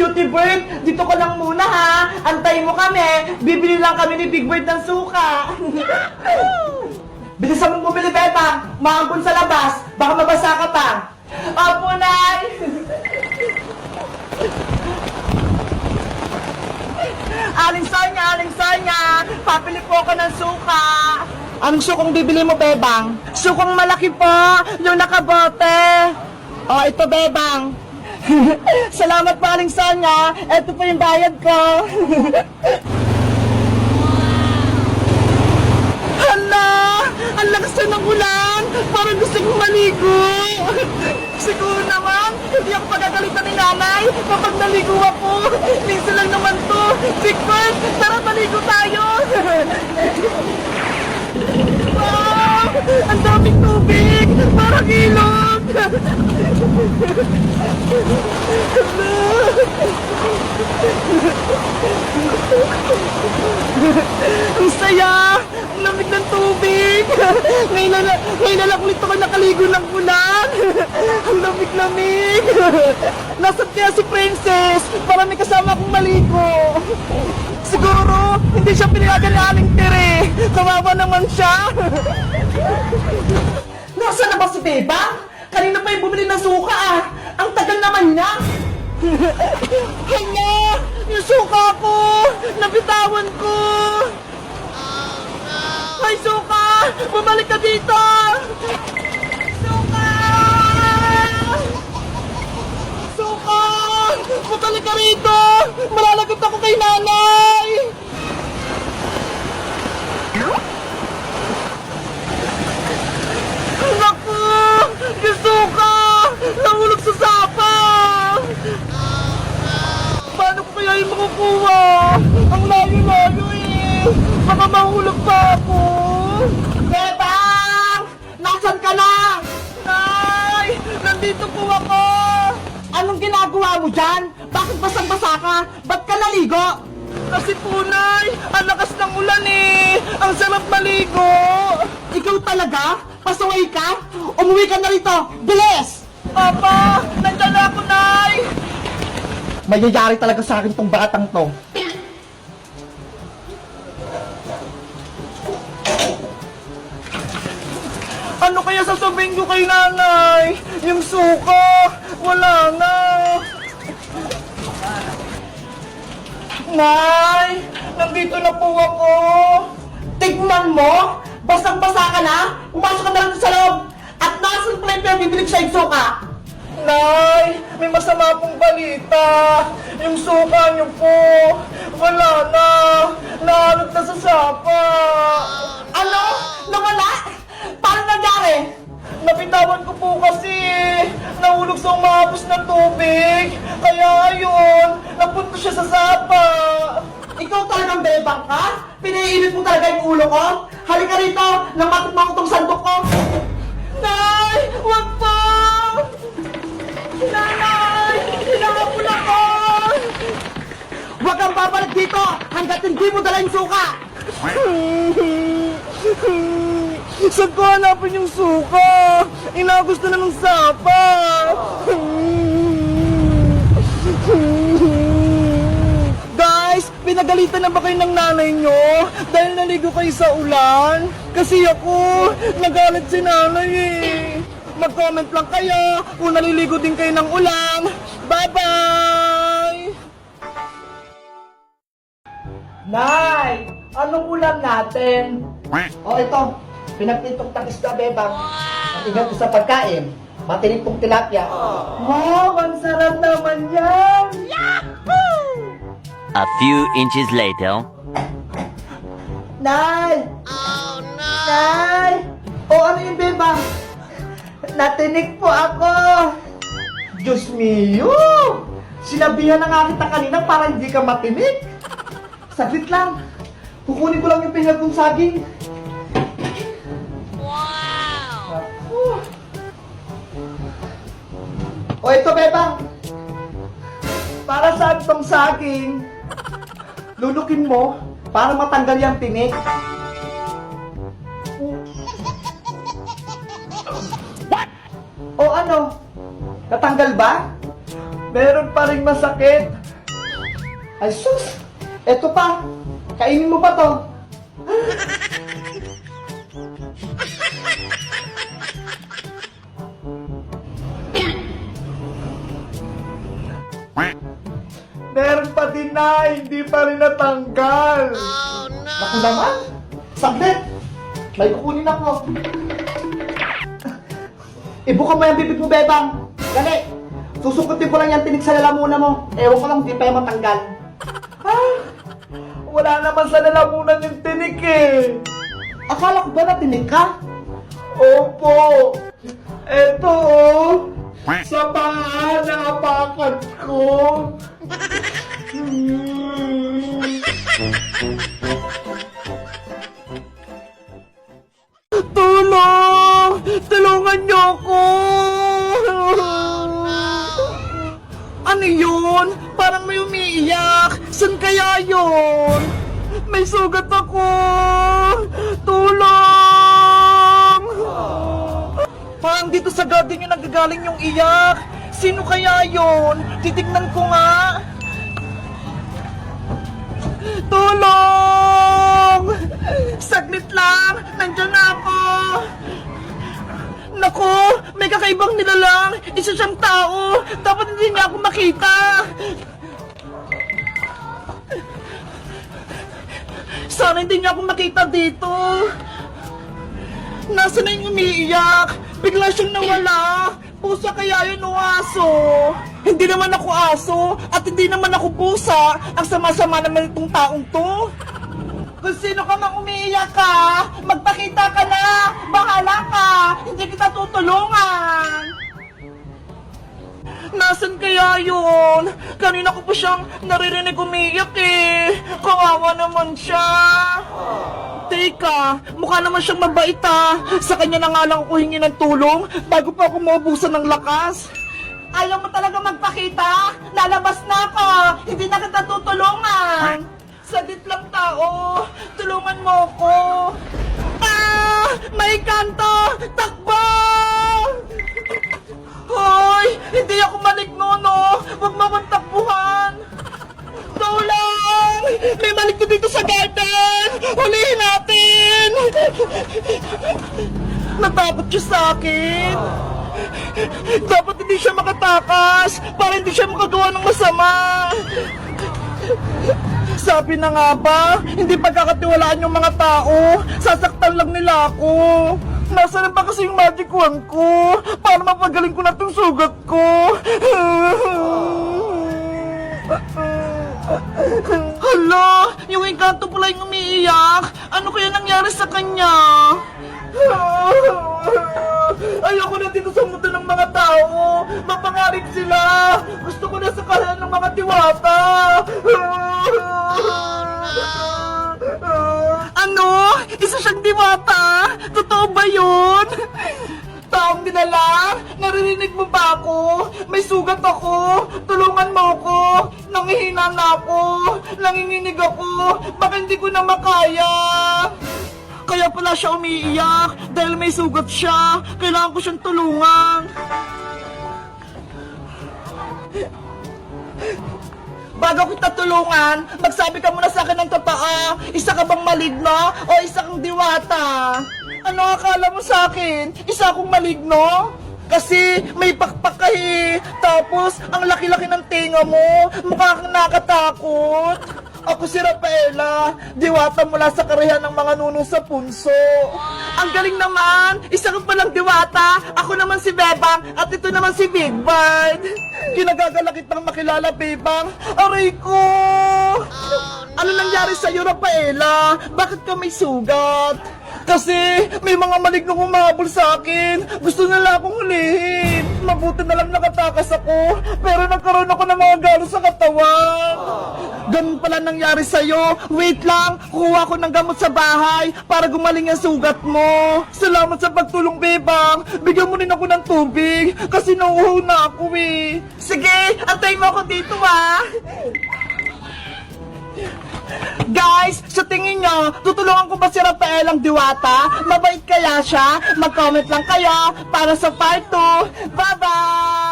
Cutie Bird, dito ka lang muna ha. Antayin mo kami. Bibili lang kami ni Big Bird ng suka. Bilisan mong bumili, Bebang. Maambon sa labas. Baka mabasa ka pa. Opo, Nay. Aling Sonya, papili po ako ng suka. Anong sukang bibili mo, Bebang? Sukang malaki po, yung nakabote. Oh, ito, Bebang. Salamat po, Aling Sonya. Ito po yung bayad ko. Hala! Ang lakas na ng ulan! Parang gusto kong maligo! Siguro naman, hindi ako pagagalitan ni nanay kapag naligo ako. Minsan lang naman to. Big Bird, tara maligo tayo! Wow! Ang daming tubig! Parang ilog! Ang saya! Ang lamig ng tubig! Ngayon na lang ulit ako nakaligo ng ulan! Ang lamig-lamig! Nasaan kaya si Princess? Para may kasama akong maligo! Siguro, hindi siya pinayagan ni Aling Tere! Kawawa naman siya! Nasaan na ba si Beba? Kanina pa yung bumili ng suka ah! Ang tagal naman niya! Hala! Yung suka ko! Nabitawan ko! Ay, suka! Bumalik ka dito! Suka! Suka! Bumalik ka rito! Malalagot ako kay nanay! Naku! Yung suka! Nahulog sa sapa! Paano ko kaya yung makukuha? Ang layo-layo eh! Baka mahulog pa ako! Bebang! Nasaan ka na? Nay! Nandito po ako! Anong ginagawa mo dyan? Bakit basang-basa ka? Ba't ka naligo? Kasi po, Nay! Ang lakas ng ulan eh! Ang sarap maligo! Ikaw talaga? Pasaway ka? Umuwi ka na rito! Bilis! Papa! Nandiyan na ako, Nay! Mayayari talaga sa akin tong batang to. Ano kaya sasabihin ko kay nanay? Yung suka, wala na. Nay, nandito na po ako. Tignan mo, basang-basa ka na, pumasok ka na lang sa loob. At nasan pala yung bibili sa suka? Nay, may masama pong balita. Yung suka niyo po, wala na. Nahanap na sa sapa. Ano? Nawala? Paano nangyari? Nabitawan ko po kasi. Nahulog sa umahapos na tubig. Kaya ayun, napunto siya sa sapa. Ikaw talagang bebang ka? Pinaiinit mo talaga yung ulo ko? Halika rito, nang matukma ko tong sandok ko. Nay! Wag po! Nanay! Hinahapon ako! Huwag kang babalik dito hanggat hindi mo dala yung suka! Saan ko hanapin yung suka? Inagos na ng sapa! Guys, pinagalitan na ba kayo ng nanay nyo? Dahil naligo kayo sa ulan? Kasi ako, nagalit si nanay eh! Mag-comment lang kayo kung naliligo din kayo ng ulan. Bye-bye! Nay! Anong ulam natin? Oh, ito. Pinagtintong takis ka, Bebang. At ingat ko sa pagkain. Matinig pong tilapia. Wow! Ang sarap naman yan! Yahoo! A few inches later. Nay! Oh, no! Nay! O, ano yung Bebang? Natinig po ako! Diyos mio! Sinabihan na nga kita kanina para hindi ka matinig. Saglit lang. Kukunin ko lang yung pinag kong saging. Wow! O ito, Bebang. Para sa itong saging, lulukin mo para matanggal yung tinik. O ano? Natanggal ba? Meron pa rin masakit. Ay sus! Eto pa! Kainin mo pa to! Meron pa din na, hindi pa rin natanggal. Oh, no! Naku naman! Saglit! May kukunin ako. Ibuka mo yung bibig mo, Bebang. Dali! Susukutin ko lang yung tinig sa lalamunan mo. Ewan ko lang, di pa yung matanggal. Ah, wala naman sa lalamunan yung tinig eh. Akala ko ba na tinig ka? Opo. Eto oh. Sa paa na apakan ko. Tulong! Tulungan niyo ako! Ano yun? Parang may umiiyak. San kaya yun? May sugat ako! Tulong! Parang dito sa garden yung nagagaling yung iyak. Sino kaya yun? Titignan ko nga. Tulong! Saglit lang! Nandiyan na ako! Naku! May kakaibang nilalang! Isa siyang tao! Dapat hindi niya ako makita! Sana hindi niya ako makita dito! Nasaan na yung umiiyak? Bigla siyang nawala! Pusa kaya yun o aso? Hindi naman ako aso at hindi naman ako pusa. Ang sama-sama naman itong taong to. Kung sino ka mang umiiyak ka, magpakita ka na! Bahala ka! Hindi kita tutulungan! Nasaan kaya yun? Kanina ko pa siyang naririnig umiiyak eh. Kawawa naman siya. Teka, mukha naman siyang mabait ah. Sa kanya na nga lang ako hingi ng tulong bago pa ako maubusan ng lakas. Ayaw mo talaga magpakita? Lalabas na ako! Hindi na kita tutulungan! Saglit lang tao! Tulungan mo ko! Ah! May kanto! Takbo! Hoy! Hindi ako maligno, no? Huwag mo akong takbuhan! Tulong! May maligno dito sa garden! Hulihin natin! Natakot siya sa akin! Dapat hindi siya makatakas para hindi siya makagawa ng masama. Sabi na nga ba, hindi pagkakatiwalaan yung mga tao. Sasaktan lang nila ako. Nasaan na ba kasi yung magic wand ko? Para mapagaling ko na itong sugat ko. Hala, yung engkanto pala yung umiiyak. Ano kaya nangyari sa kanya? Ayoko na dito sa mundo ng mga tao. Mapangarip sila. Gusto ko na sa kalan ng mga diwata. Ano? Isa siyang diwata? Totoo ba yun? Taong dinala? Naririnig mo ba ako? May sugat ako. Tulungan mo ako. Nangihina na ako. Nanginginig ako. Baka hindi ko na makaya. Kaya pala siya umiiyak dahil may sugat siya. Kailangan ko siyang tulungan. Bago kita tulungan, magsabi ka muna sa akin ng totoo. Isa ka bang maligno o isa kang diwata? Ano akala mo sa akin? Isa akong maligno? Kasi may pakpak ka eh. Tapos, ang laki-laki ng tinga mo. Mukha kang nakatakot. Ako si Rafaela, diwata mula sa karayan ng mga nuno sa punso. Ang galing naman! Isa ka palang diwata, ako naman si Bebang, at ito naman si Big Bird. Kinagagalakit ng makilala, Bebang. Aray ko! Ano nangyari sa'yo, Rafaela? Bakit ka may sugat? Kasi may mga malignong humabol sa akin. Gusto nila akong hulihin. Mabuti na lang nakatakas ako. Pero nagkaroon ako ng mga galo sa katawan. Ganun pala nangyari sa'yo. Wait lang, kuha ko ng gamot sa bahay para gumaling ang sugat mo. Salamat sa pagtulong, Bebang. Bigyan mo rin ako ng tubig kasi nauuhaw na ako eh. Sige, antay mo ako dito ah. Guys, sa tingin nyo, tutulungan ko ba si Rafael ang diwata? Mabait kaya siya? Mag-comment lang kayo para sa part 2. Bye-bye!